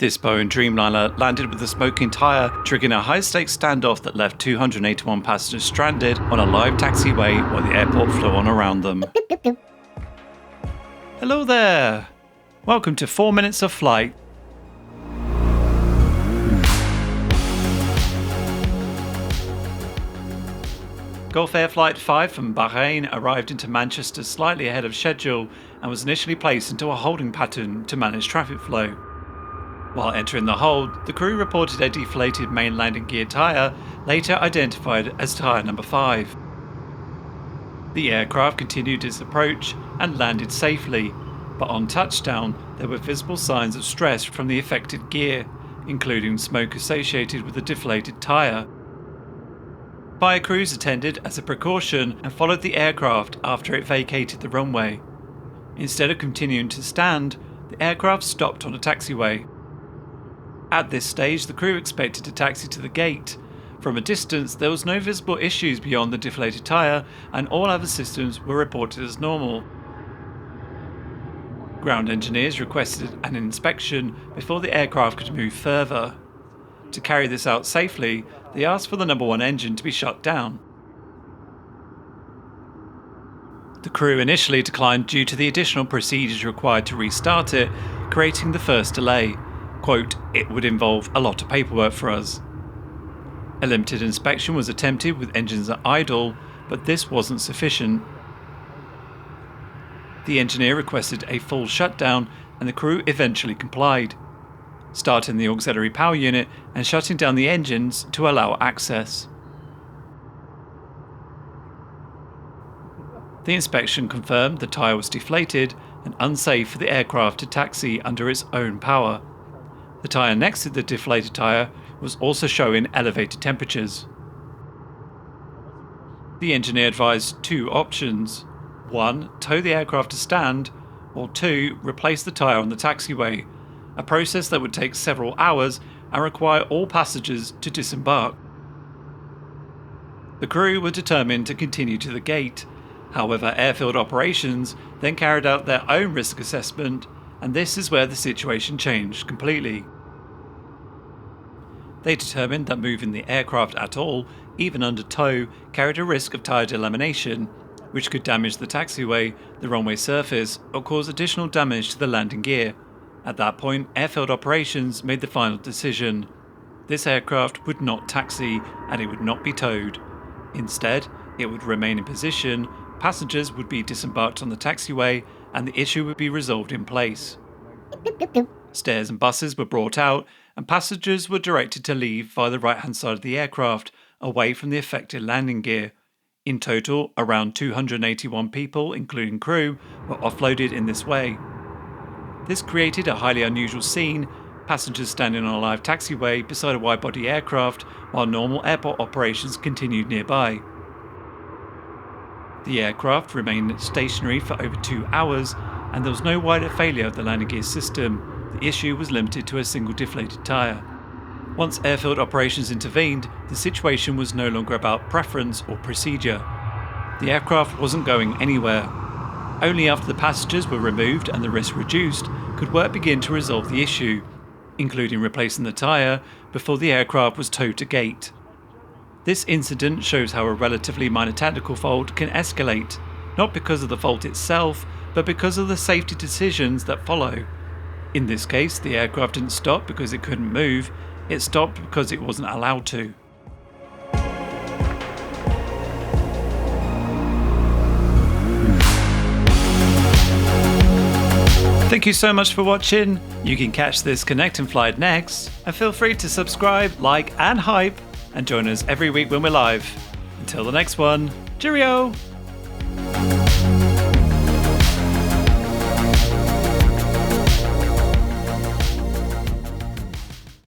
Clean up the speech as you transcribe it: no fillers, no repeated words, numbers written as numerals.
This Boeing Dreamliner landed with a smoking tyre, triggering a high-stakes standoff that left 281 passengers stranded on a live taxiway while the airport flew on around them. Hello there! Welcome to 4 Minutes of Flight. Gulf Air Flight 5 from Bahrain arrived into Manchester slightly ahead of schedule and was initially placed into a holding pattern to manage traffic flow. While entering the hold, the crew reported a deflated main landing gear tyre, later identified as tyre number 5. The aircraft continued its approach and landed safely, but on touchdown there were visible signs of stress from the affected gear, including smoke associated with the deflated tyre. Fire crews attended as a precaution and followed the aircraft after it vacated the runway. Instead of continuing to stand, the aircraft stopped on a taxiway. At this stage, the crew expected to taxi to the gate. From a distance, there was no visible issues beyond the deflated tyre, and all other systems were reported as normal. Ground engineers requested an inspection before the aircraft could move further. To carry this out safely, they asked for the number 1 engine to be shut down. The crew initially declined due to the additional procedures required to restart it, creating the first delay. Quote, "It would involve a lot of paperwork for us." A limited inspection was attempted with engines at idle, but this wasn't sufficient. The engineer requested a full shutdown and the crew eventually complied, starting the auxiliary power unit and shutting down the engines to allow access. The inspection confirmed the tyre was deflated and unsafe for the aircraft to taxi under its own power. The tyre next to the deflated tyre was also showing elevated temperatures. The engineer advised 2 options. 1. Tow the aircraft to stand, or 2. Replace the tyre on the taxiway, a process that would take several hours and require all passengers to disembark. The crew were determined to continue to the gate. However, Airfield Operations then carried out their own risk assessment, and this is where the situation changed completely. They determined that moving the aircraft at all, even under tow, carried a risk of tyre delamination, which could damage the taxiway, the runway surface, or cause additional damage to the landing gear. At that point, Airfield Operations made the final decision. This aircraft would not taxi and it would not be towed. Instead, it would remain in position, passengers would be disembarked on the taxiway, and the issue would be resolved in place. Stairs and buses were brought out, and passengers were directed to leave via the right-hand side of the aircraft, away from the affected landing gear. In total, around 281 people, including crew, were offloaded in this way. This created a highly unusual scene, passengers standing on a live taxiway beside a widebody aircraft, while normal airport operations continued nearby. The aircraft remained stationary for over 2 hours, and there was no wider failure of the landing gear system. The issue was limited to a single deflated tyre. Once Airfield Operations intervened, the situation was no longer about preference or procedure. The aircraft wasn't going anywhere. Only after the passengers were removed and the risk reduced could work begin to resolve the issue, including replacing the tyre before the aircraft was towed to gate. This incident shows how a relatively minor technical fault can escalate, not because of the fault itself, but because of the safety decisions that follow. In this case, the aircraft didn't stop because it couldn't move, it stopped because it wasn't allowed to. Thank you so much for watching. You can catch this Connect and Flight next, and feel free to subscribe, like and hype, and join us every week when we're live. Until the next one, cheerio!